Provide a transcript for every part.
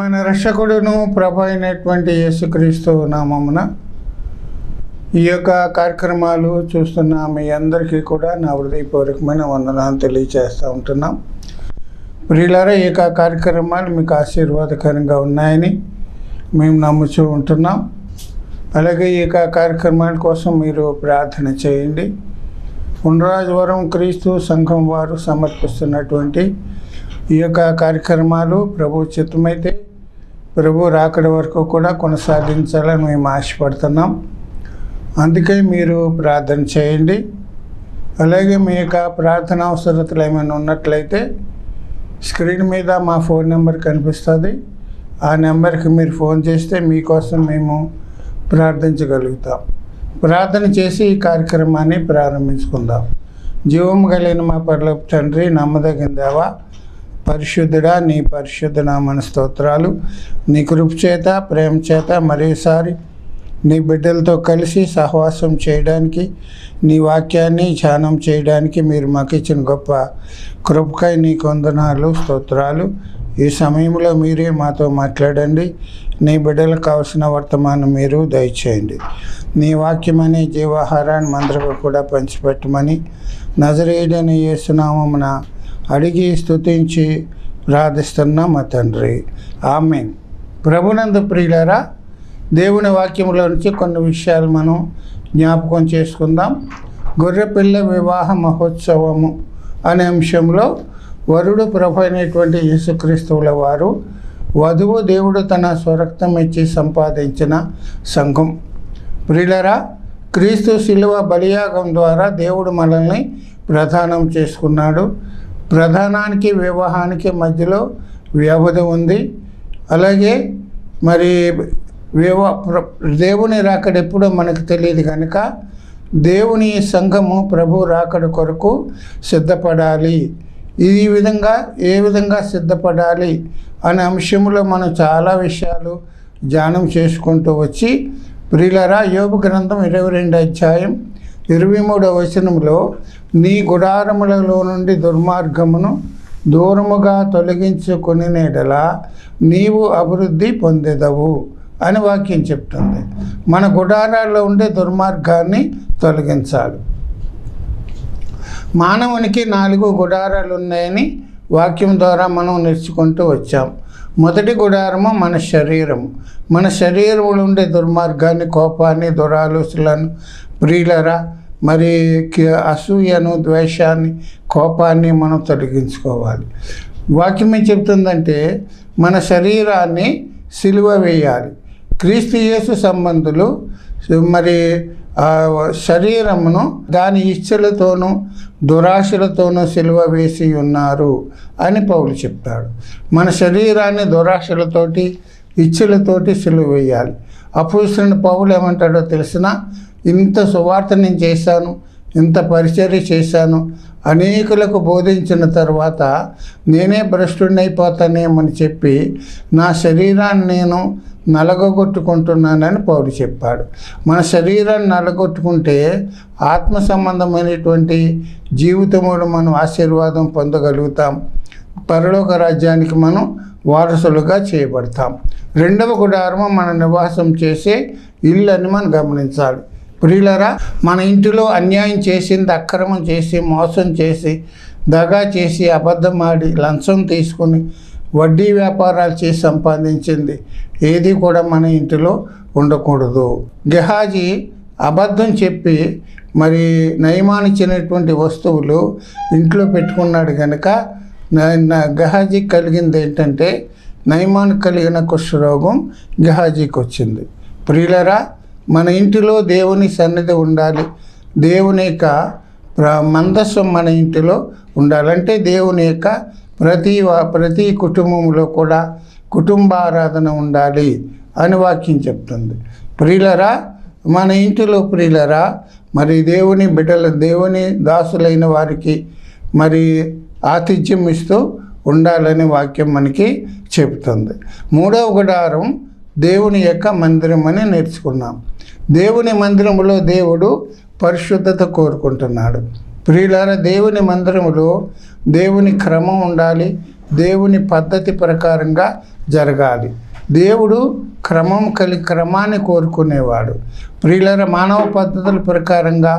మన రక్షకుడును ప్రభు అయినటువంటి యేసుక్రీస్తు నామమున ఈ యొక్క కార్యక్రమాలు చూస్తున్న మీ అందరికీ కూడా నా హృదయపూర్వకమైన వందనాలు తెలియజేస్తూ ఉంటున్నాం. ప్రియులారా, ఈ యొక్క కార్యక్రమాలు మీకు ఆశీర్వాదకరంగా ఉన్నాయని మేము నమ్ముతూ ఉంటున్నాం. అలాగే ఈ యొక్క కార్యక్రమాల కోసం మీరు ప్రార్థన చేయండి. ఉండ్రాజవరం క్రీస్తు సంఘం వారు సమర్పిస్తున్నటువంటి ఈ యొక్క కార్యక్రమాలు ప్రభు చిత్తమైతే ప్రభు రాకడ వరకు కూడా కొనసాగించాలని మేము ఆశపడుతున్నాం. అందుకే మీరు ప్రార్థన చేయండి. అలాగే మీ యొక్క ప్రార్థన అవసరతలు ఏమైనా ఉన్నట్లయితే స్క్రీన్ మీద మా ఫోన్ నెంబర్ కనిపిస్తుంది. ఆ నెంబర్కి మీరు ఫోన్ చేస్తే మీకోసం మేము ప్రార్థించగలుగుతాం. ప్రార్థన చేసి ఈ కార్యక్రమాన్ని ప్రారంభించుకుందాం. జీవం కలిగిన మా పరలోకపు తండ్రి, నమ్మదగిన దేవా, పరిశుద్ధుడా, నీ పరిశుద్ధ నామన స్తోత్రాలు. నీ కృప చేత, ప్రేమ చేత మరోసారి నీ బిడ్డలతో కలిసి సహవాసం చేయడానికి, నీ వాక్యాన్ని ధ్యానం చేయడానికి మీరు మాకు ఇచ్చిన గొప్ప కృపకై నీకు వందనాలు, స్తోత్రాలు. ఈ సమయంలో మీరే మాతో మాట్లాడండి. నీ బిడ్డలకు కావలసిన వర్తమానం మీరు దయచేయండి. నీ వాక్యమనే జీవాహారాన్ని మందరకు కూడా పంచిపెట్టమని నజరేయుడైన యేసునామమున అడిగి స్తుతించి ప్రార్థిస్తున్నా మా తండ్రి, ఆమేన్. ప్రభునందు ప్రియులారా, దేవుని వాక్యంలో నుంచి కొన్ని విషయాలు మనం జ్ఞాపకం చేసుకుందాం. గొర్రెపిల్ల వివాహ మహోత్సవము అనే అంశంలో వరుడు ప్రభు అయినటువంటి యేసుక్రీస్తువుల వారు, వధువు దేవుడు తన స్వరక్తం ఇచ్చి సంపాదించిన సంఘం. ప్రియులారా, క్రీస్తు శిలువ బలియాగం ద్వారా దేవుడు మనల్ని ప్రదానం చేసుకున్నాడు. ప్రధానానికి వివాహానికి మధ్యలో వ్యవధి ఉంది. అలాగే మరి దేవుని రాకడ ఎప్పుడో మనకు తెలియదు కనుక దేవుని సంఘము ప్రభు రాకడ కొరకు సిద్ధపడాలి. ఏ విధంగా సిద్ధపడాలి అనే అంశంలో మనం చాలా విషయాలు ధ్యానం చేసుకుంటూ వచ్చి, ప్రియులారా, యోబు గ్రంథం 22వ అధ్యాయం 23వ వచనంలో, నీ గుడారములలో నుండి దుర్మార్గమును దూరముగా తొలగించుకుని ఎడలా నీవు అభివృద్ధి పొందెదవు అని వాక్యం చెప్తుంది. మన గుడారాల్లో ఉండే దుర్మార్గాన్ని తొలగించాలి. మానవునికి 4 గుడారాలు ఉన్నాయని వాక్యం ద్వారా మనం నేర్చుకుంటూ వచ్చాం. మొదటి గుడారము మన శరీరం. మన శరీరంలో ఉండే దుర్మార్గాన్ని, కోపాన్ని, దురాలోచనలను, ప్రియులరా, మరి అసూయను, ద్వేషాన్ని, కోపాన్ని మనం తొలగించుకోవాలి. వాక్యం ఏం చెప్తుందంటే మన శరీరాన్ని సిలువ వేయాలి. క్రీస్తు యేసు సంబంధులు మరి శరీరమును దాని ఇచ్చలతోనూ దురాశలతోనూ సిలువ వేసి ఉన్నారు అని పౌలు చెప్తాడు. మన శరీరాన్ని దురాశలతోటి, ఇచ్చలతోటి సిలువ వేయాలి. అపోస్తలుడైన పౌలు ఏమంటాడో తెలిసిన, ఇంత సువార్త నేను చేశాను, ఇంత పరిచర్య చేశాను, అనేకులకు బోధించిన తర్వాత నేనే భ్రష్టుడైపోతానేమని చెప్పి నా శరీరాన్ని నేను నలగొట్టుకుంటున్నానని పౌలు చెప్పాడు. మన శరీరాన్ని నలగొట్టుకుంటే ఆత్మ సంబంధమైనటువంటి జీవితంలో మనం ఆశీర్వాదం పొందగలుగుతాం. పరలోక రాజ్యానికి మనం వారసులుగా చేయబడతాం. రెండవ గుడారము మన నివాసం చేసే ఇల్లు అని మనం గమనించాలి. ప్రియులరా, మన ఇంటిలో అన్యాయం చేసింది, అక్రమం చేసి, మోసం చేసి, దగా చేసి, అబద్ధం ఆడి, లంచం తీసుకుని, వడ్డీ వ్యాపారాలు చేసి సంపాదించింది ఏది కూడా మన ఇంటిలో ఉండకూడదు. గెహాజీ అబద్ధం చెప్పి మరి నయమానిచ్చినటువంటి వస్తువులు ఇంట్లో పెట్టుకున్నాడు కనుక గెహాజీకి కలిగింది ఏంటంటే, నయమానికి కలిగిన కుష్ఠరోగం గెహాజీకి వచ్చింది. ప్రియులరా, మన ఇంటిలో దేవుని సన్నిధి ఉండాలి. దేవుని యొక్క మందస్సం మన ఇంటిలో ఉండాలంటే దేవుని యొక్క ప్రతి కుటుంబంలో కూడా కుటుంబారాధన ఉండాలి అని వాక్యం చెప్తుంది. ప్రియులరా, మన ఇంటిలో ప్రియులరా, మరి దేవుని బిడ్డల, దేవుని దాసులైన వారికి మరి ఆతిథ్యం ఇస్తూ ఉండాలని వాక్యం మనకి చెప్తుంది. మూడవ గుడారం దేవుని యొక్క మందిరం అని నేర్చుకున్నాం. దేవుని మందిరంలో దేవుడు పరిశుద్ధత కోరుకుంటున్నాడు. ప్రియులారా, దేవుని మందిరములో దేవుని క్రమం ఉండాలి, దేవుని పద్ధతి ప్రకారంగా జరగాలి. దేవుడు క్రమాన్ని కోరుకునేవాడు. ప్రియులారా, మానవ పద్ధతుల ప్రకారంగా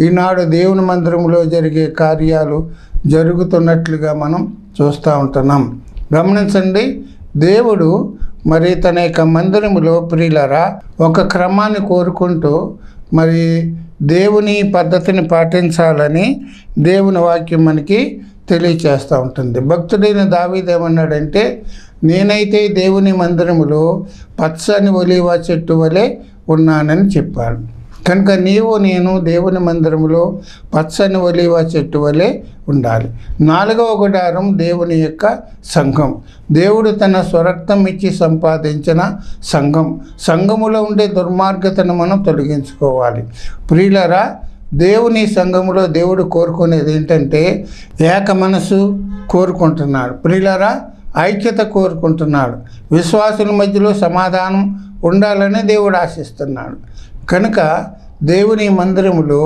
ఈనాడు దేవుని మందిరంలో జరిగే కార్యాలు జరుగుతున్నట్లుగా మనం చూస్తూ ఉంటున్నాం. గమనించండి, దేవుడు మరి తన యొక్క మందిరములో ప్రియులారా ఒక క్రమాన్ని కోరుకుంటూ మరి దేవుని పద్ధతిని పాటించాలని దేవుని వాక్యం మనకి తెలియచేస్తూ ఉంటుంది. భక్తుడైన దావీదు ఏమన్నాడంటే, నేనైతే దేవుని మందిరములో పచ్చని ఒలీవ చెట్టు వలె ఉన్నానని చెప్పాడు. కనుక నేను దేవుని మందిరములో పచ్చని ఒలీవ చెట్టు వలె ఉండాలి. 4వ గుడారం దేవుని యొక్క సంఘం. దేవుడు తన స్వరక్తం ఇచ్చి సంపాదించిన సంఘములో ఉండే దుర్మార్గతను మనం తొలగించుకోవాలి. ప్రియులారా, దేవుని సంఘములో దేవుడు కోరుకునేది ఏంటంటే ఏక మనసు కోరుకుంటున్నాడు. ప్రియులారా, ఐక్యత కోరుకుంటున్నాడు. విశ్వాసుల మధ్యలో సమాధానం ఉండాలని దేవుడు ఆశిస్తున్నాడు. కనుక దేవుని మందిరములో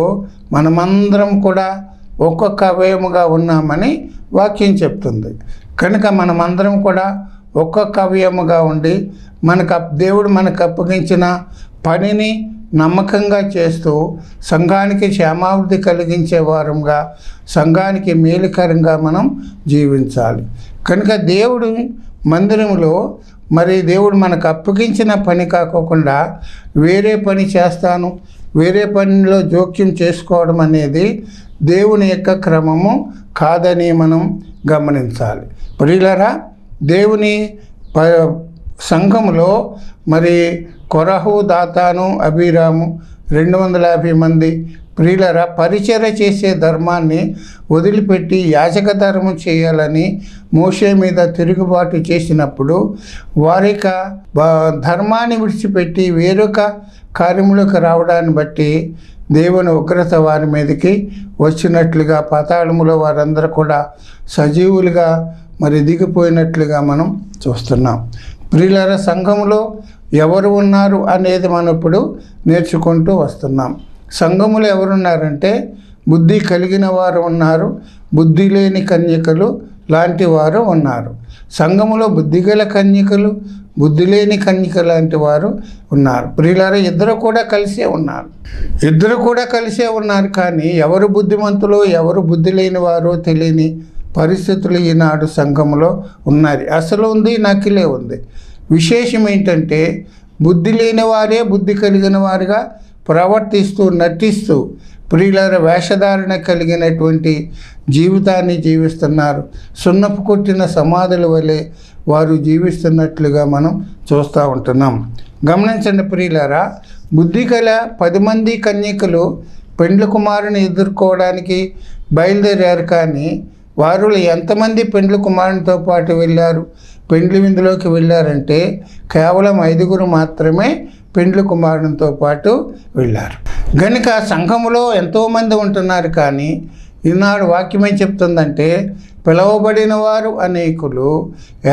మనమందరం కూడా ఒక్కొక్క అవయముగా ఉన్నామని వాక్యం చెప్తుంది. కనుక మనమందరం కూడా ఒక్కొక్క అవయముగా ఉండి దేవుడు మనకు అప్పగించిన పనిని నమ్మకంగా చేస్తూ సంఘానికి క్షేమాభివృద్ధి కలిగించే వారంగా, సంఘానికి మేలుకరంగా మనం జీవించాలి. కనుక దేవుడు మందిరంలో దేవుడు మనకు అప్పగించిన పని కాకుండా వేరే పని చేస్తాను, వేరే పనిలో జోక్యం చేసుకోవడం అనేది దేవుని యొక్క క్రమము కాదని మనం గమనించాలి. ప్రియులారా, దేవుని సంఘములో కొరహు, దాతాను, అబీరాము 250 మంది ప్రియులారా పరిచర్య చేసే ధర్మాన్ని వదిలిపెట్టి యాజక ధర్మం చేయాలని మోషే మీద తిరుగుబాటు చేసినప్పుడు వారిక ధర్మాన్ని విడిచిపెట్టి వేరొక కార్యములకు రావడాన్ని బట్టి దేవుని ఉగ్రత వారి మీదకి వచ్చినట్లుగా, పాతాళములో వారందరూ కూడా సజీవులుగా దిగిపోయినట్లుగా మనం చూస్తున్నాం. ప్రియులారా, సంఘములో ఎవరు ఉన్నారు అనేది మనం ఇప్పుడు నేర్చుకుంటూ వస్తున్నాం. సంఘములో ఎవరున్నారంటే బుద్ధి కలిగిన వారు ఉన్నారు, బుద్ధి లేని కన్యకలు లాంటి వారు ఉన్నారు. సంఘములో బుద్ధిగల కన్యకలు, బుద్ధి లేని కన్యక లాంటి వారు ఉన్నారు. ప్రియులారా, ఇద్దరు కూడా కలిసే ఉన్నారు. కానీ ఎవరు బుద్ధిమంతులో ఎవరు బుద్ధి లేని వారో తెలియని పరిస్థితులు ఈనాడు సంఘములో ఉన్నాయి. అసలు ఉంది, నకిలే ఉంది. విశేషం ఏంటంటే బుద్ధి లేని వారే బుద్ధి కలిగిన వారుగా ప్రవర్తిస్తూ నటిస్తూ ప్రియులారా వేషధారణ కలిగినటువంటి జీవితాన్ని జీవిస్తున్నారు. సున్నపు కొట్టిన సమాధుల వలె వారు జీవిస్తున్నట్లుగా మనం చూస్తూ ఉంటున్నాం. గమనించండి ప్రియులారా, బుద్ధి గల 10 మంది కన్యకలు పెండ్లి కుమారుని ఎదుర్కోవడానికి బయలుదేరారు. కానీ వారిలో ఎంతమంది పెండ్లి కుమారునితో పాటు వెళ్ళారు, పెండ్లి విందులోకి వెళ్ళారంటే కేవలం 5 మాత్రమే పెండ్లి కుమారునితో పాటు వెళ్ళారు. కనుక సంఘములో ఎంతోమంది ఉంటున్నారు. కానీ ఈనాడు వాక్యం ఏం చెప్తుందంటే పిలువబడిన వారు అనేకులు,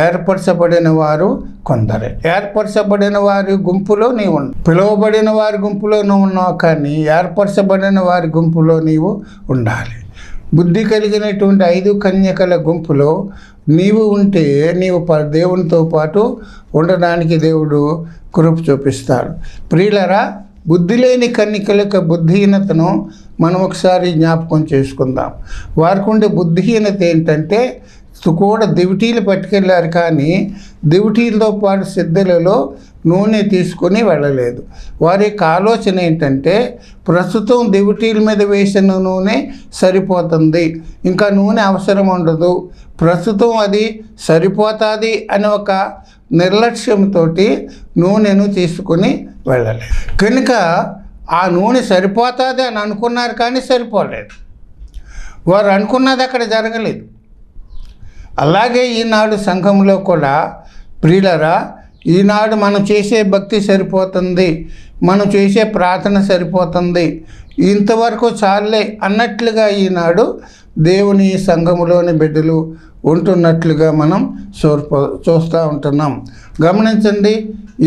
ఏర్పరచబడిన వారు కొందరే. ఏర్పరచబడిన వారి గుంపులో నీవు పిలువబడిన వారి గుంపులో నువ్వు ఉన్నావు, కానీ ఏర్పరచబడిన వారి గుంపులో నీవు ఉండాలి. బుద్ధి కలిగినటువంటి 5 కన్యకల గుంపులో నీవు ఉంటే నీవు దేవునితో పాటు ఉండడానికి దేవుడు కృప చూపిస్తాడు. ప్రియులారా, బుద్ధి లేని కన్యకల యొక్క బుద్ధిహీనతను మనం ఒకసారి జ్ఞాపకం చేసుకుందాం. వారికి ఉండే బుద్ధిహీనత ఏంటంటే కూడా దివిటీలు పట్టుకెళ్ళారు, కానీ దివిటీలతో పాటు సిద్ధలలో నూనె తీసుకొని వెళ్ళలేదు. వారి యొక్క ఆలోచన ఏంటంటే ప్రస్తుతం దివిటీల మీద వేసిన నూనె సరిపోతుంది, ఇంకా నూనె అవసరం ఉండదు, ప్రస్తుతం అది సరిపోతుంది అని ఒక నిర్లక్ష్యంతో నూనెను తీసుకుని వెళ్ళలేదు. కనుక ఆ నూనె సరిపోతుంది అని అనుకున్నారు, కానీ సరిపోలేదు. వారు అనుకున్నది అక్కడ జరగలేదు. అలాగే ఈనాడు సంఘంలో కూడా ప్రియులారా, ఈనాడు మనం చేసే భక్తి సరిపోతుంది, మనం చేసే ప్రార్థన సరిపోతుంది, ఇంతవరకు చాలే అన్నట్లుగా ఈనాడు దేవుని సంఘములోని బిడ్డలు ఉంటున్నట్లుగా మనం చూస్తూ ఉంటున్నాం. గమనించండి,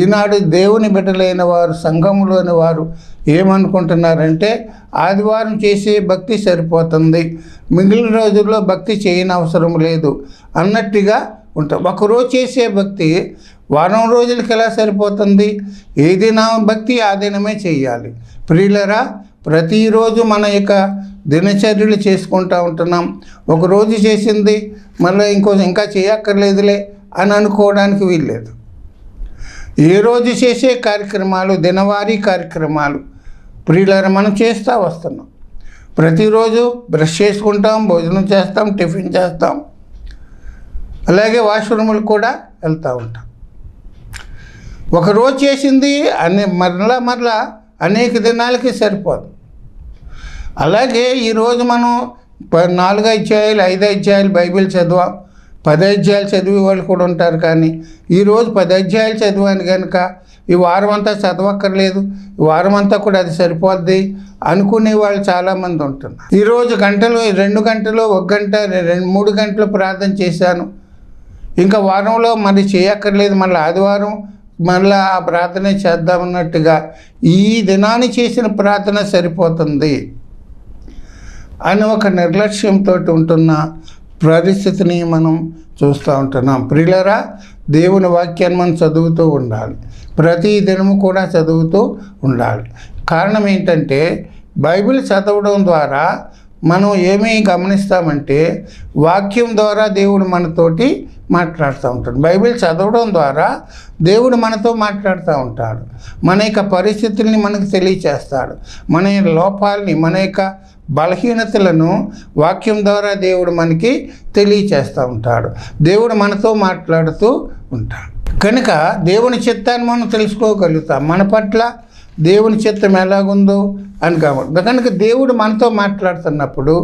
ఈనాడు దేవుని బిడ్డలైన వారు, సంఘములోని వారు ఏమనుకుంటున్నారంటే ఆదివారం చేసే భక్తి సరిపోతుంది, మిగిలిన రోజుల్లో భక్తి చేయని అవసరం లేదు అన్నట్టుగా ఉంటాం. ఒకరోజు చేసే భక్తి వారం రోజులకి ఎలా సరిపోతుంది? ఏ దినం భక్తి ఆ దినమే చేయాలి. ప్రియులరా, ప్రతిరోజు మన యొక్క దినచర్యలు చేసుకుంటూ ఉంటున్నాం. ఒకరోజు చేసింది మళ్ళీ ఇంకా చేయక్కర్లేదులే అని అనుకోవడానికి వీల్లేదు. ఏ రోజు చేసే కార్యక్రమాలు దినవారీ కార్యక్రమాలు ప్రియులరా మనం చేస్తూ వస్తున్నాం. ప్రతిరోజు బ్రష్ చేసుకుంటాం, భోజనం చేస్తాం, టిఫిన్ చేస్తాం, అలాగే వాష్రూములు కూడా వెళ్తూ ఉంటాం. ఒకరోజు చేసింది మరలా అనేక దినాలకి సరిపోదు. అలాగే ఈరోజు మనం 4 అధ్యాయాలు 5 అధ్యాయాలు బైబిల్ చదివాం, 10 అధ్యాయాలు చదివే వాళ్ళు కూడా ఉంటారు. కానీ ఈరోజు 10 అధ్యాయాలు చదివాను కనుక ఈ వారం అంతా చదవక్కర్లేదు, ఈ వారం అంతా కూడా అది సరిపోద్ది అనుకునే వాళ్ళు చాలామంది ఉంటున్నారు. ఈరోజు గంటలు 2 గంటలు 1 గంట 3 గంటలు ప్రార్థన చేశాను, ఇంకా వారంలో మరి చేయక్కర్లేదు, మళ్ళీ ఆదివారం మళ్ళీ ఆ ప్రార్థన చేద్దామన్నట్టుగా ఈ దినాన్ని చేసిన ప్రార్థన సరిపోతుంది అని ఒక నిర్లక్ష్యంతో ఉంటున్న పరిస్థితిని మనం చూస్తూ ఉంటున్నాం. ప్రియులరా, దేవుని వాక్యాన్ని మనం చదువుతూ ఉండాలి, ప్రతి దినము కూడా చదువుతూ ఉండాలి. కారణం ఏంటంటే బైబిల్ చదవడం ద్వారా మనం ఏమీ గమనిస్తామంటే వాక్యం ద్వారా దేవుడు మనతోటి మాట్లాడుతూ ఉంటాడు. బైబిల్ చదవడం ద్వారా దేవుడు మనతో మాట్లాడుతూ ఉంటాడు, మన యొక్క పరిస్థితుల్ని మనకు తెలియచేస్తాడు, మన లోపాలని మన యొక్క బలహీనతలను వాక్యం ద్వారా దేవుడు మనకి తెలియచేస్తూ ఉంటాడు. దేవుడు మనతో మాట్లాడుతూ ఉంటాడు కనుక దేవుని చిత్తాన్ని మనం తెలుసుకోగలుగుతాం, మన పట్ల దేవుని చిత్తం ఎలాగుందో అని కాబట్టి. కనుక దేవుడు మనతో మాట్లాడుతున్నప్పుడు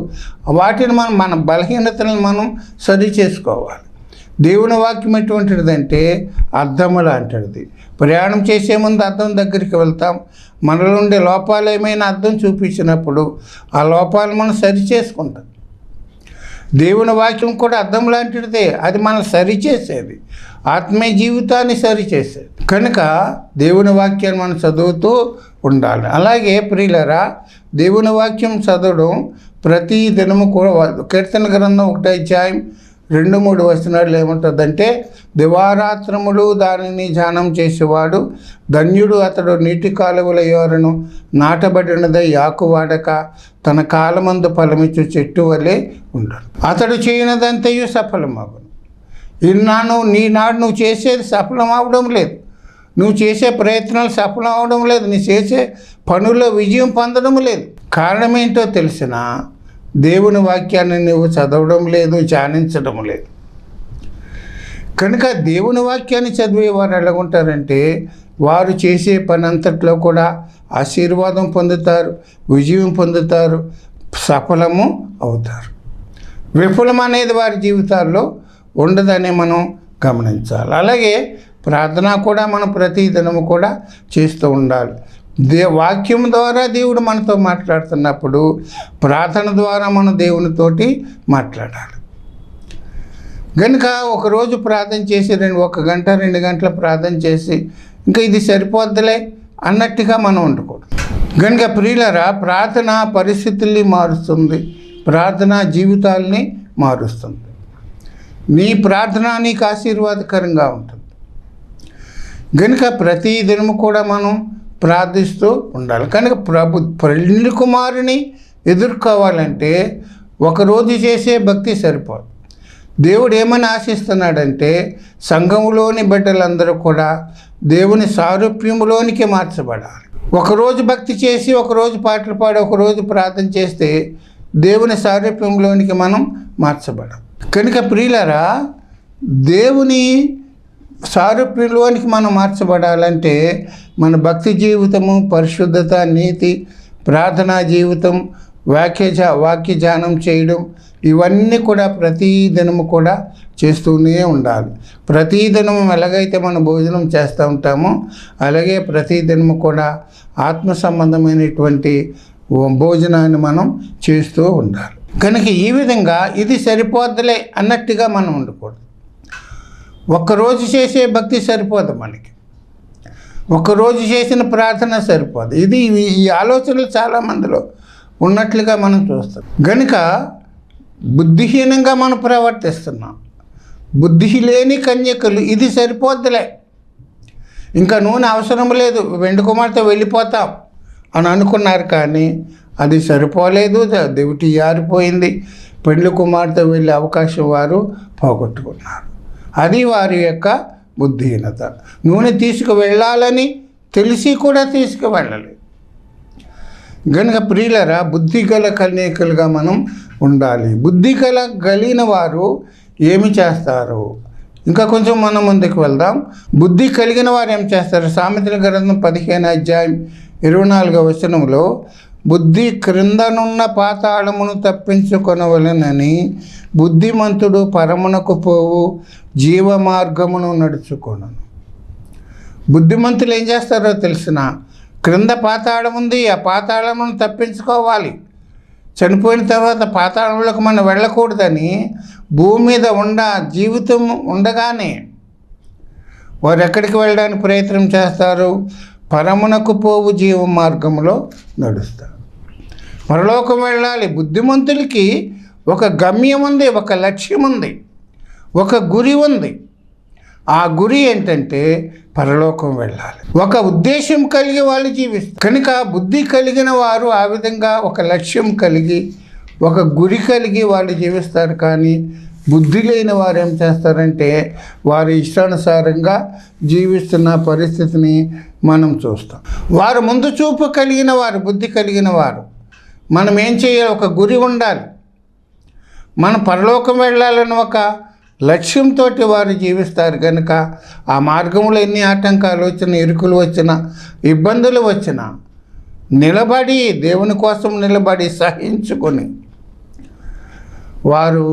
వాటిని మన బలహీనతలను మనం సరి చేసుకోవాలి. దేవుని వాక్యం ఎటువంటిదంటే అద్దము లాంటిది. ప్రయాణం చేసే ముందు అద్దం దగ్గరికి వెళ్తాం, మనలో ఉండే లోపాలు ఏమైనా అద్దం చూపించినప్పుడు ఆ లోపాలు మనం సరి చేసుకుంటాం. దేవుని వాక్యం కూడా అద్దం లాంటిదే, అది మనం సరిచేసేది, ఆత్మీయ జీవితాన్ని సరిచేసేది. కనుక దేవుని వాక్యాన్ని మనం చదువుతూ ఉండాలి. అలాగే ప్రియులరా, దేవుని వాక్యం చదవడం ప్రతి దినము కూడా కీర్తన గ్రంథం 1 అధ్యాయం 2-3 వచనాలు ఏముంటుందంటే, దివారాత్రములు దానిని ధ్యానం చేసేవాడు ధన్యుడు, అతడు నీటి కాలువల యోరను నాటబడినదై ఆకువాడక తన కాలమందు ఫలమిచ్చు చెట్టు వలె ఉండడు. అతడు చేయనదంతయు సఫలమగును. ఈనాడు నువ్వు చేసేది సఫలం అవడం లేదు, నువ్వు చేసే ప్రయత్నాలు సఫలం అవడం లేదు, నువ్వు చేసే పనుల్లో విజయం పొందడం లేదు. కారణం ఏంటో తెలిసిన దేవుని వాక్యాన్ని నువ్వు చదవడం లేదు, ధ్యానించడం లేదు. కనుక దేవుని వాక్యాన్ని చదివేవారు ఎలాగుంటారంటే వారు చేసే పని అంతట్లో కూడా ఆశీర్వాదం పొందుతారు, విజయం పొందుతారు, సఫలము అవుతారు. విఫలం అనేది వారి జీవితాల్లో ఉండదని మనం గమనించాలి. అలాగే ప్రార్థన కూడా మనం ప్రతి దినము కూడా చేస్తూ ఉండాలి. వాక్యం ద్వారా దేవుడు మనతో మాట్లాడుతున్నప్పుడు ప్రార్థన ద్వారా మనం దేవునితోటి మాట్లాడాలి. కనుక ఒకరోజు ప్రార్థన చేసి 1 గంట 2 గంటల ప్రార్థన చేసి ఇంకా ఇది సరిపోద్దులే అన్నట్టుగా మనం ఉండకూడదు. కనుక ప్రియులరా, ప్రార్థన పరిస్థితుల్ని మారుస్తుంది, ప్రార్థన జీవితాలని మారుస్తుంది. నీ ప్రార్థన నీకు ఆశీర్వాదకరంగా ఉంటుంది. కనుక ప్రతి దినము కూడా మనం ప్రార్థిస్తూ ఉండాలి. కనుక పెళ్లి కుమారుని ఎదుర్కోవాలంటే ఒకరోజు చేసే భక్తి సరిపోదు. దేవుడు ఏమని ఆశిస్తున్నాడంటే సంఘములోని బిడ్డలందరూ కూడా దేవుని సారూప్యములోనికి మార్చబడాలి. ఒకరోజు భక్తి చేసి ఒకరోజు పాటలు పాడి ఒకరోజు ప్రార్థన చేస్తే దేవుని సారూప్యంలోనికి మనం మార్చబడాలి. కనుక ప్రియులరా, దేవుని సారూప్యంలోనికి మనం మార్చబడాలంటే మన భక్తి జీవితము, పరిశుద్ధత, నీతి, ప్రార్థనా జీవితం, వాక్య ధ్యానం చేయడం, ఇవన్నీ కూడా ప్రతి దినము కూడా చేస్తూనే ఉండాలి. ప్రతి దినము ఎలాగైతే మనం భోజనం చేస్తూ ఉంటామో అలాగే ప్రతి దినము కూడా ఆత్మ సంబంధమైనటువంటి భోజనాన్ని మనం చేస్తూ ఉండాలి. కనుక ఈ విధంగా ఇది సరిపోద్దులే అన్నట్టుగా మనం ఉండకూడదు. ఒక్కరోజు చేసే భక్తి సరిపోదు మనకి. ఒకరోజు చేసిన ప్రార్థన సరిపోదు. ఈ ఆలోచనలు చాలామందిలో ఉన్నట్లుగా మనం చూస్తాం. గనుక బుద్ధిహీనంగా మనం ప్రవర్తిస్తున్నాం. బుద్ధి లేని కన్యకలు ఇది సరిపోద్దులే, ఇంకా నూనె అవసరం లేదు, వెండి కుమార్తె వెళ్ళిపోతాం అని అనుకున్నారు. కానీ అది సరిపోలేదు. దివిటి ఆరిపోయింది. పెళ్లి కుమార్తె వెళ్ళే అవకాశం వారు పోగొట్టుకున్నారు. అది వారి యొక్క బుద్ధిహీనత. నూనె తీసుకువెళ్ళాలని తెలిసి కూడా తీసుకువెళ్ళలేదు. కనుక ప్రియులరా, బుద్ధి గల కన్యకలుగా మనం ఉండాలి. బుద్ధి కలిగిన వారు ఏమి చేస్తారు? ఇంకా కొంచెం మనం ముందుకు వెళ్దాం. బుద్ధి కలిగిన వారు ఏం చేస్తారు? సామెతల గ్రంథం 15:24 బుద్ధి క్రిందనున్న పాతాళమును తప్పించుకొనవలెనని బుద్ధిమంతుడు పరమునకు పోవు జీవ మార్గమును నడుచుకొనను. బుద్ధిమంతులు ఏం చేస్తారో తెలిసిన, క్రింద పాతాళం ఉంది, ఆ పాతాళమును తప్పించుకోవాలి. చనిపోయిన తర్వాత పాతాళంలోకి మనం వెళ్ళకూడదని భూమి మీద జీవితం ఉండగానే వారు ఎక్కడికి వెళ్ళడానికి ప్రయత్నం చేస్తారు? పరమునకు పోవు జీవ మార్గంలో నడుస్తారు. పరలోకం వెళ్ళాలి. బుద్ధిమంతులకి ఒక గమ్యం ఉంది, ఒక లక్ష్యం ఉంది, ఒక గురి ఉంది. ఆ గురి ఏంటంటే పరలోకం వెళ్ళాలి. ఒక ఉద్దేశం కలిగి వాళ్ళు జీవిస్తారు. కనుక బుద్ధి కలిగిన వారు ఆ విధంగా ఒక లక్ష్యం కలిగి, ఒక గురి కలిగి వాళ్ళు జీవిస్తారు. కానీ బుద్ధి లేని వారు ఏం చేస్తారంటే వారి ఇష్టానుసారంగా జీవిస్తున్న పరిస్థితిని మనం చూస్తాం. వారు ముందు చూపు కలిగిన వారు, బుద్ధి కలిగిన వారు, మనం ఏం చేయాలి? ఒక గురి ఉండాలి. మనం పరలోకం వెళ్ళాలని ఒక లక్ష్యంతో వారు జీవిస్తారు. కనుక ఆ మార్గంలో ఎన్ని ఆటంకాలు వచ్చినా, ఇరుకులు వచ్చినా, ఇబ్బందులు వచ్చినా నిలబడి, దేవుని కోసం నిలబడి సహించుకొని వారు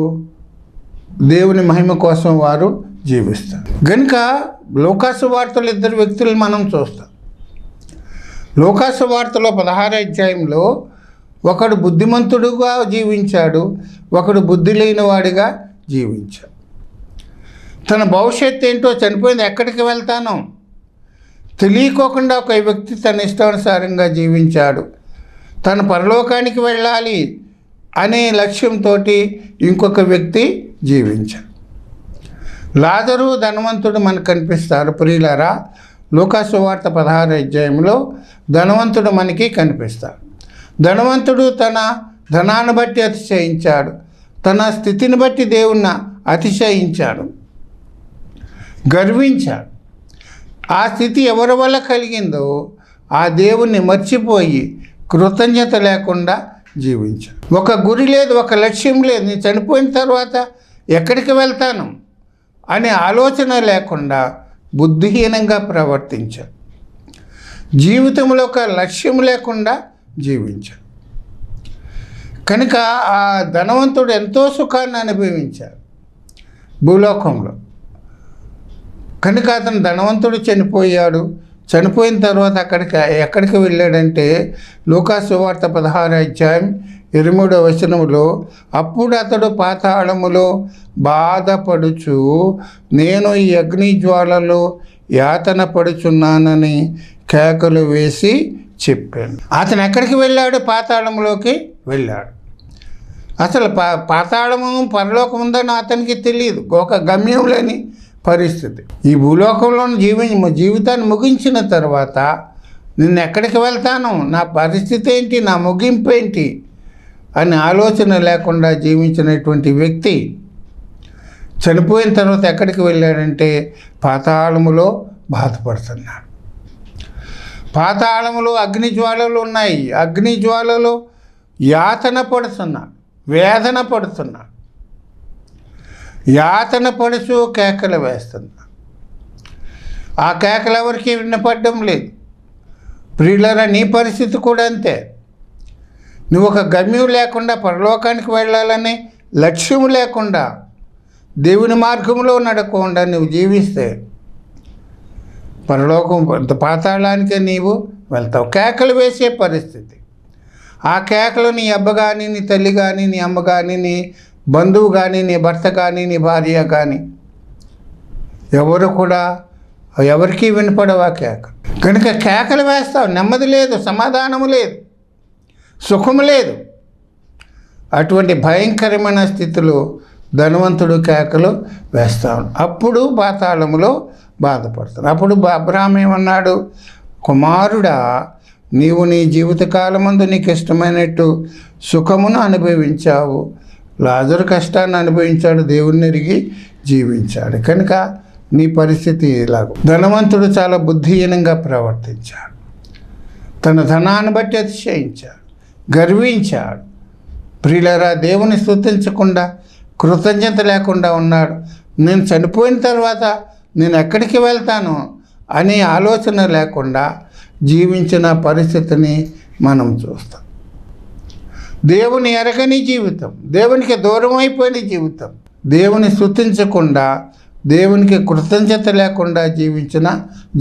దేవుని మహిమ కోసం వారు జీవిస్తారు. కనుక లోకాసు వార్తలు 2 వ్యక్తులు మనం చూస్తాం. లోకాసు వార్తలో 16వ అధ్యాయంలో ఒకడు బుద్ధిమంతుడుగా జీవించాడు, ఒకడు బుద్ధి లేనివాడిగా జీవించాడు. తన భవిష్యత్తు ఏంటో, చనిపోయింది ఎక్కడికి వెళ్తానో తెలియకోకుండా ఒక వ్యక్తి తన ఇష్టానుసారంగా జీవించాడు. తను పరలోకానికి వెళ్ళాలి అనే లక్ష్యంతో ఇంకొక వ్యక్తి జీవించాడు. లాజరు, ధనవంతుడు మనకు కనిపిస్తారు. ప్రియులారా, లూకాసు వార్త 16వ అధ్యాయంలో ధనవంతుడు మనకి కనిపిస్తాడు. ధనవంతుడు తన ధనాన్ని బట్టి అతిశయించాడు, తన స్థితిని బట్టి దేవుణ్ణి అతిశయించాడు, గర్వించాడు. ఆ స్థితి ఎవరి వల్ల కలిగిందో ఆ దేవుణ్ణి మర్చిపోయి కృతజ్ఞత లేకుండా జీవించాడు. ఒక గురి లేదు, ఒక లక్ష్యం లేదు. నేను చనిపోయిన తర్వాత ఎక్కడికి వెళ్తాను అనే ఆలోచన లేకుండా బుద్ధిహీనంగా ప్రవర్తించాడు. జీవితంలో ఒక లక్ష్యం లేకుండా జీవించాడు. కనుక ఆ ధనవంతుడు ఎంతో సుఖాన్ని అనుభవించాడు భూలోకంలో. కనుక అతను ధనవంతుడు చనిపోయాడు. చనిపోయిన తర్వాత ఎక్కడికి వెళ్ళాడంటే లూకాసు వార్త 16వ అధ్యాయం 23 అప్పుడు అతడు పాతాళములో బాధపడుచు నేను ఈ అగ్ని జ్వాలలో యాతన పడుచున్నానని కేకలు వేసి చెప్పాను. అతను ఎక్కడికి వెళ్ళాడు? పాతాళంలోకి వెళ్ళాడు. అసలు పాతాళము పరలోకం ఉందని అతనికి తెలియదు. ఒక గమ్యం లేని పరిస్థితి. ఈ భూలోకంలో జీవితాన్ని ముగించిన తర్వాత నేను ఎక్కడికి వెళ్తాను, నా పరిస్థితి ఏంటి, నా ముగింపు ఏంటి అని ఆలోచన లేకుండా జీవించినటువంటి వ్యక్తి చనిపోయిన తర్వాత ఎక్కడికి వెళ్ళాడంటే పాతాళములో బాధపడుతున్నాడు. పాతాళములో అగ్ని జ్వాలలు ఉన్నాయి. అగ్ని జ్వాలలో యాతన పడుతున్నాడు, వేదన పడుతున్నాడు, యాతన పడుచు కేకలు వేస్తున్నాడు. ఆ కేకలు ఎవరికి వినపడడం లేదు. ప్రియులరా, నీ పరిస్థితి కూడా అంతే. నువ్వు ఒక గమ్యం లేకుండా, పరలోకానికి వెళ్ళాలనే లక్ష్యం లేకుండా, దేవుని మార్గంలో నడకుండా నువ్వు జీవిస్తే పరలోకం పాతాళానికే నీవు వెళ్తావు. కేకలు వేసే పరిస్థితి. ఆ కేకలు నీ అబ్బ కానీ, నీ తల్లి కానీ, నీ అమ్మ కానీ, నీ బంధువు కానీ, నీ భర్త కానీ, నీ భార్య కానీ ఎవరు కూడా ఎవరికీ వినపడవా కేకలు. కనుక కేకలు వేస్తావు, నెమ్మది లేదు, సమాధానము లేదు, సుఖము లేదు. అటువంటి భయంకరమైన స్థితిలో ధనవంతుడు కేకలు వేస్తాడు. అప్పుడు పాతాళములో బాధపడతాడు. అప్పుడు అబ్రాహాము ఏమన్నాడు? కుమారుడా, నీవు నీ జీవితకాలమందు నీకు ఇష్టమైనట్టు సుఖమును అనుభవించావు, లాజరు కష్టాన్ని అనుభవించాడు, దేవుణ్ణి ఎరిగి జీవించాడు. కనుక నీ పరిస్థితి ఇలాగ. ధనవంతుడు చాలా బుద్ధిహీనంగా ప్రవర్తించాడు, తన ధనాన్ని బట్టి అతిశయించాడు, గర్వించాడు. ప్రియులారా, దేవుని స్తుతించకుండా, కృతజ్ఞత లేకుండా ఉన్నాడు. నేను చనిపోయిన తర్వాత నేను ఎక్కడికి వెళ్తాను అనే ఆలోచన లేకుండా జీవించిన పరిస్థితిని మనం చూస్తాం. దేవుని ఎరగని జీవితం, దేవునికి దూరం అయిపోయిన జీవితం, దేవుని స్తుతించకుండా, దేవునికి కృతజ్ఞత లేకుండా జీవించిన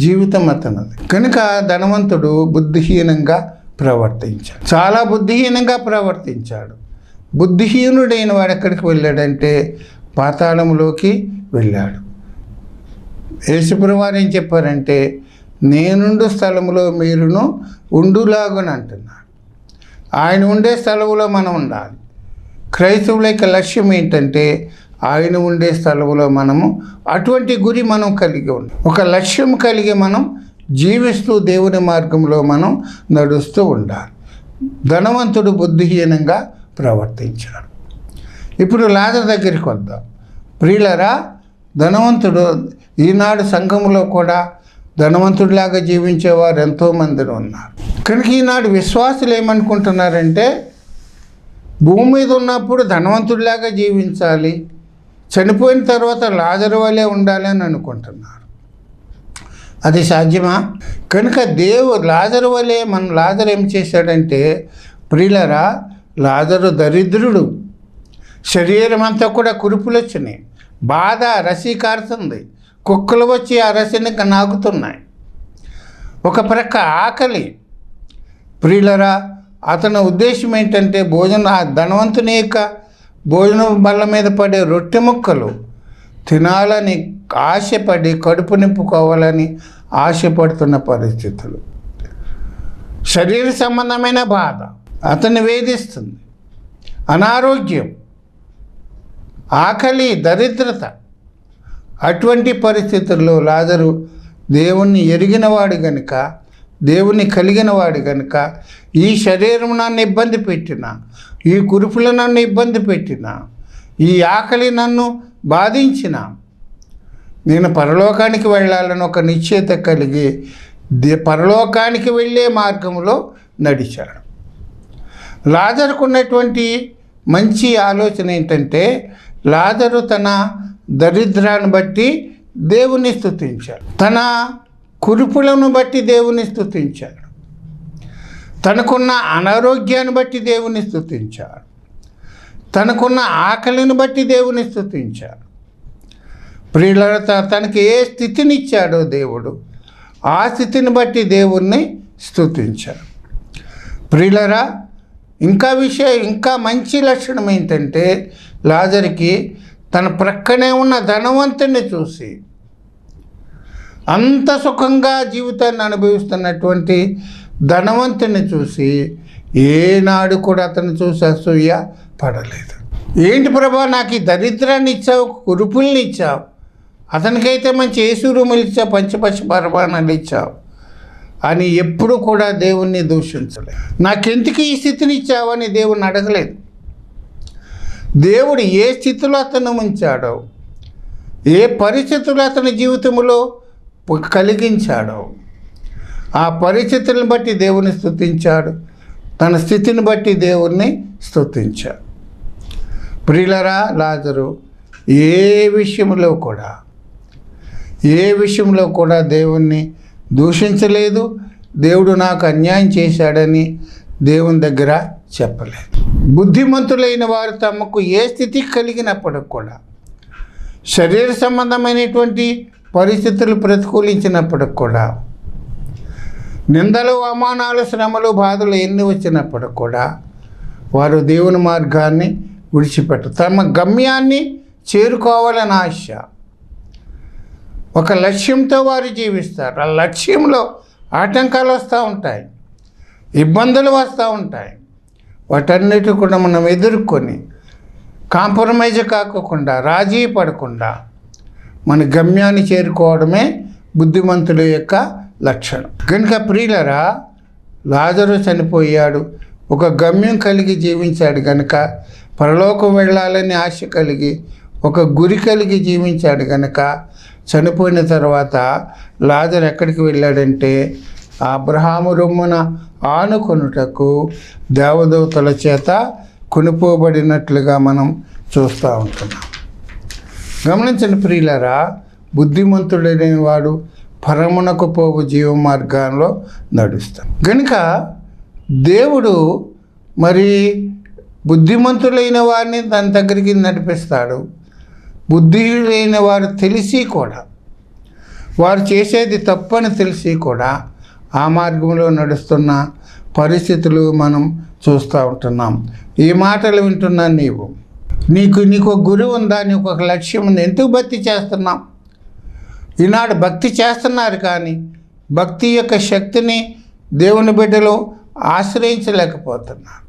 జీవితం అతనిది. కనుక ధనవంతుడు బుద్ధిహీనంగా ప్రవర్తించాడు, చాలా బుద్ధిహీనంగా ప్రవర్తించాడు. బుద్ధిహీనుడైన వాడు ఎక్కడికి వెళ్ళాడంటే పాతాళంలోకి వెళ్ళాడు. యేసుప్రభువు వారు ఏం చెప్పారంటే, నేనుండు స్థలములో మీరును ఉండులాగుని అంటున్నాడు. ఆయన ఉండే స్థలంలో మనం ఉండాలి. క్రైస్తవుల యొక్క లక్ష్యం ఏంటంటే, ఆయన ఉండే స్థలంలో మనము అటువంటి గురి మనం కలిగి ఉన్నాం. ఒక లక్ష్యం కలిగి మనం జీవిస్తూ దేవుని మార్గంలో మనం నడుస్తూ ఉండాలి. ధనవంతుడు బుద్ధిహీనంగా ప్రవర్తించాడు. ఇప్పుడు లాజరు దగ్గరికి వద్దాం. ప్రియులరా, ధనవంతుడు ఈనాడు సంఘంలో కూడా ధనవంతుడిలాగా జీవించేవారు ఎంతోమంది ఉన్నారు. కనుక ఈనాడు విశ్వాసులు ఏమనుకుంటున్నారంటే, భూమి మీద ఉన్నప్పుడు ధనవంతుడిలాగా జీవించాలి, చనిపోయిన తర్వాత లాజరు వలె ఉండాలి అని అనుకుంటున్నారు. అది సాధ్యమా? కనుక లాజరు వలె లాజరు ఏం చేశాడంటే, ప్రియులరా, లాజరు దరిద్రుడు, శరీరం అంతా కూడా కురుపులు వచ్చినాయి, బాధ, రసి కారుతుంది, కుక్కలు వచ్చి ఆ రసిని నాకుతున్నాయి, ఒక ప్రక్క ఆకలి. ప్రియులరా, అతని ఉద్దేశం ఏంటంటే ఆ ధనవంతుని యొక్క భోజనం బల్ల మీద పడే రొట్టె ముక్కలు తినాలని ఆశపడి, కడుపు నింపుకోవాలని ఆశపడుతున్న పరిస్థితులు. శరీర సంబంధమైన బాధ అతన్ని వేధిస్తుంది, అనారోగ్యం, ఆకలి, దరిద్రత. అటువంటి పరిస్థితుల్లో లాజరు దేవుణ్ణి ఎరిగినవాడు గనుక, దేవుణ్ణి కలిగినవాడు గనుక, ఈ శరీరం నన్ను ఇబ్బంది పెట్టినా, ఈ కురుపులు నన్ను ఇబ్బంది పెట్టినా, ఈ ఆకలి నన్ను బాధించిన, నేను పరలోకానికి వెళ్ళాలని ఒక నిశ్చయిత కలిగి పరలోకానికి వెళ్ళే మార్గంలో నడిచాడు. లాజరుకు ఉన్నటువంటి మంచి ఆలోచన ఏంటంటే, లాజరు తన దరిద్రాన్ని బట్టి దేవుని స్తుతించాడు, తన కురుపులను బట్టి దేవుని స్తుతించాడు, తనకున్న అనారోగ్యాన్ని బట్టి దేవుని స్తుతించాడు, తనకున్న ఆకలిని బట్టి దేవుని స్తుతించాడు. ప్రియులత తనకి ఏ స్థితిని ఇచ్చాడో దేవుడు, ఆ స్థితిని బట్టి దేవుణ్ణి స్తుతించాడు. ప్రియులరా, ఇంకా మంచి లక్షణం ఏంటంటే, లాజరుకి తన ప్రక్కనే ఉన్న ధనవంతుని చూసి, అంత సుఖంగా జీవితాన్ని అనుభవిస్తున్నటువంటి ధనవంతుని చూసి ఏనాడు కూడా అతను చూసి అసూయ పడలేదు. ఏంటి ప్రభా, నాకు ఈ దరిద్రాన్ని ఇచ్చావు, కురుపుల్ని ఇచ్చావు, అతనికైతే మంచి ఏసూరుములు ఇచ్చావు, పంచపక్ష పరమాణాలు ఇచ్చావు అని ఎప్పుడు కూడా దేవుణ్ణి దూషించలేదు. నాకెందుకు ఈ స్థితిని ఇచ్చావు అని దేవుణ్ణి అడగలేదు. దేవుడు ఏ స్థితిలో అతను ఉంచాడో, ఏ పరిస్థితులు అతని జీవితంలో కలిగించాడో, ఆ పరిస్థితులను బట్టి దేవుని స్తుతించాడు, తన స్థితిని బట్టి దేవుణ్ణి స్తుతించాడు. ప్రియులరా, లాజరు ఏ విషయంలో కూడా దేవుణ్ణి దూషించలేదు, దేవుడు నాకు అన్యాయం చేశాడని దేవుని దగ్గర చెప్పలేదు. బుద్ధిమంతులైన వారు తమకు ఏ స్థితి కలిగినప్పటికి కూడా, శరీర సంబంధమైనటువంటి పరిస్థితులు ప్రతికూలించినప్పటికి కూడా, నిందలు, అవమానాలు, శ్రమలు, బాధలు ఎన్ని వచ్చినప్పటికి కూడా వారు దేవుని మార్గాన్ని విడిచిపెట్టరు. తమ గమ్యాన్ని చేరుకోవాలని ఆశ, ఒక లక్ష్యంతో వారు జీవిస్తారు. ఆ లక్ష్యంలో ఆటంకాలు వస్తూ ఉంటాయి, ఇబ్బందులు వస్తూ ఉంటాయి. వాటన్నిటి కూడా మనం ఎదుర్కొని కాంప్రమైజ్ కాకుండా, రాజీ పడకుండా మన గమ్యాన్ని చేరుకోవడమే బుద్ధిమంతుల యొక్క లక్షణం. కనుక ప్రియులరా, లాజరు చనిపోయాడు, ఒక గమ్యం కలిగి జీవించాడు కనుక, పరలోకం వెళ్ళాలని ఆశ కలిగి ఒక గురి కలిగి జీవించాడు కనుక, చనిపోయిన తర్వాత లాజరు ఎక్కడికి వెళ్ళాడంటే అబ్రహాము రొమ్మున ఆనుకొనుటకు దేవదూతల చేత కొనుపోబడినట్లుగా మనం చూస్తూ ఉంటున్నాం. గమనించండి ప్రియులారా, బుద్ధిమంతుడైన వాడు పరమునకు పోవు జీవ మార్గంలో నడుస్తాడు. కనుక దేవుడు మరి బుద్ధిమంతులైన వారిని దాని దగ్గరికి నడిపిస్తాడు. బుద్ధిలేని వారు తెలిసి కూడా, వారు చేసేది తప్పని తెలిసి కూడా ఆ మార్గంలో నడుస్తున్న పరిస్థితులు మనం చూస్తూ ఉంటున్నాం. ఈ మాటలు వింటున్నా నీకు ఒక గురి ఉందా, నీకు ఒక లక్ష్యం ఉంది, ఎందుకు భక్తి చేస్తున్నాం? ఈనాడు భక్తి చేస్తున్నారు కానీ భక్తి యొక్క శక్తిని దేవుని బిడ్డలు ఆశ్రయించలేకపోతున్నారు.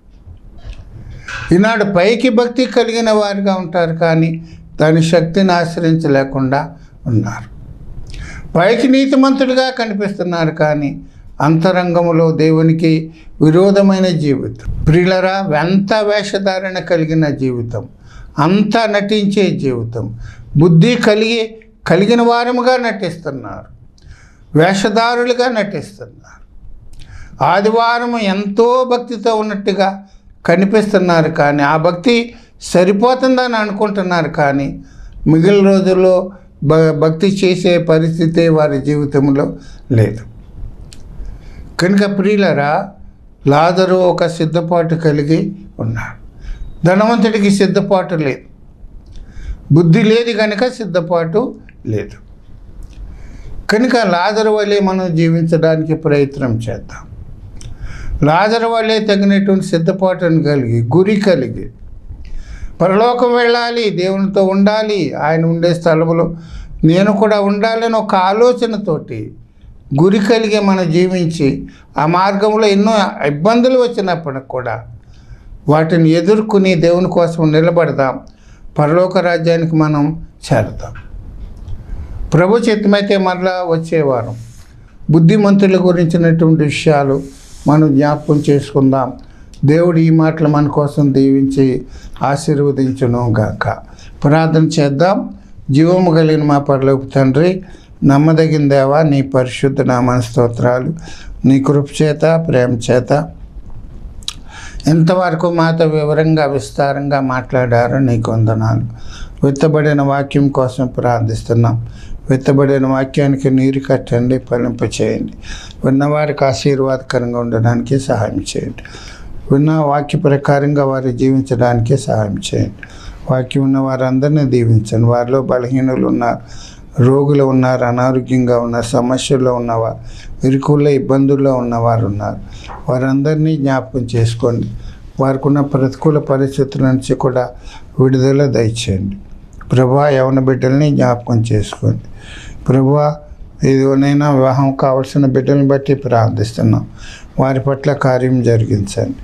ఈనాడు పైకి భక్తి కలిగిన వారిగా ఉంటారు కానీ దాని శక్తిని ఆశ్రయించలేకుండా ఉన్నారు. పైకి నీతిమంతుడిగా కనిపిస్తున్నారు కానీ అంతరంగములో దేవునికి విరోధమైన జీవితం. ప్రియులరా, ఎంత వేషధారణ కలిగిన జీవితం, అంతా నటించే జీవితం, బుద్ధి కలిగిన వారముగా నటిస్తున్నారు, వేషధారులుగా నటిస్తున్నారు. ఆదివారం ఎంతో భక్తితో ఉన్నట్టుగా కనిపిస్తున్నారు కానీ ఆ భక్తి సరిపోతుందని అనుకుంటున్నారు కానీ మిగిలిన రోజుల్లో భక్తి చేసే పరిస్థితి వారి జీవితంలో లేదు. కనుక ప్రియులరా, లాజరు ఒక సిద్ధపాటు కలిగి ఉన్నాడు. ధనవంతుడికి సిద్ధపాటు లేదు, బుద్ధి లేదు కనుక సిద్ధపాటు లేదు. కనుక లాజరు వలె మనం జీవించడానికి ప్రయత్నం చేద్దాం. లాజరు వలె తగినటువంటి సిద్ధపాటును కలిగి, గురి కలిగి, పరలోకం వెళ్ళాలి, దేవునితో ఉండాలి, ఆయన ఉండే స్థలంలో నేను కూడా ఉండాలని ఒక ఆలోచనతోటి గురి కలిగి మనం జీవించి ఆ మార్గంలో ఎన్నో ఇబ్బందులు వచ్చినప్పటికి కూడా వాటిని ఎదుర్కొని దేవుని కోసం నిలబడదాం. పరలోక రాజ్యానికి మనం చేరుతాం. ప్రభు చిత్తమైతే మరలా వచ్చేవారం బుద్ధిమంతుల గురించినటువంటి విషయాలు మనం జ్ఞాపకం చేసుకుందాం. దేవుడు ఈ మాటలు మన కోసం దీవించి ఆశీర్వదించును గాక. ప్రార్థన చేద్దాం. జీవము కలిగిన మా పరలోక తండ్రి, నమ్మదగిన దేవా, నీ పరిశుద్ధ నామన స్తోత్రాలు. నీ కృప చేత, ప్రేమ చేత ఎంతవరకు మాతో వివరంగా విస్తారంగా మాట్లాడారో నీకు వందనాలు. విత్తబడిన వాక్యం కోసం ప్రార్థిస్తున్నాం. విత్తబడిన వాక్యానికి నీరు కట్టండి, ఫలింప చేయండి. విన్నవారికి ఆశీర్వాదకరంగా ఉండడానికి సహాయం చేయండి. విన్న వాక్య ప్రకారంగా వారు జీవించడానికి సహాయం చేయండి. వాక్యం ఉన్న వారందరినీ దీవించండి. వారిలో బలహీనులు ఉన్నారు, రోగులు ఉన్నారు, అనారోగ్యంగా ఉన్నారు, సమస్యల్లో ఉన్నవారు, ఇరుకుల్లో ఇబ్బందుల్లో ఉన్నవారు ఉన్నారు. వారందరినీ జ్ఞాపకం చేసుకోండి. వారికి ఉన్న ప్రతికూల పరిస్థితుల నుంచి కూడా విడుదల దయచేయండి. ప్రభువా, యవన బిడ్డల్ని జ్ఞాపకం చేసుకోండి. ప్రభువా, ఏదోనైనా వివాహం కావాల్సిన బిడ్డలను బట్టి ప్రార్థిస్తున్నాం. వారి పట్ల కార్యం జరిగించండి.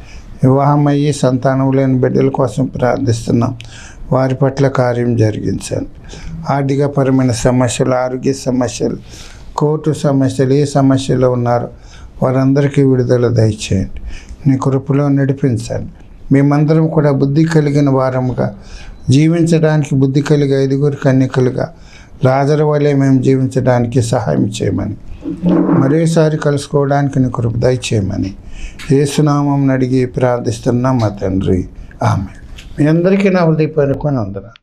వివాహం అయ్యి సంతానం లేని బిడ్డల కోసం ప్రార్థిస్తున్నాం. వారి పట్ల కార్యం జరిగించండి. ఆర్థికపరమైన సమస్యలు, ఆరోగ్య సమస్యలు, కోర్టు సమస్యలు, ఏ సమస్యలో ఉన్నారో వారందరికీ విడుదల దయచేయండి. నీ కృపలో నడిపించండి. మేమందరం కూడా బుద్ధి కలిగిన వారముగా జీవించడానికి, బుద్ధి కలిగి 5 కన్యకలుగా లాజరు వలె మేము జీవించడానికి సహాయం చేయమని, మరోసారి కలుసుకోవడానికి నీ కృప దయచేయమని యేసునామం అడిగి ప్రార్థిస్తున్నాం మా తండ్రి. ఆమేన్. మీ అందరికీ నా హృదయపూర్వక వందనాలు.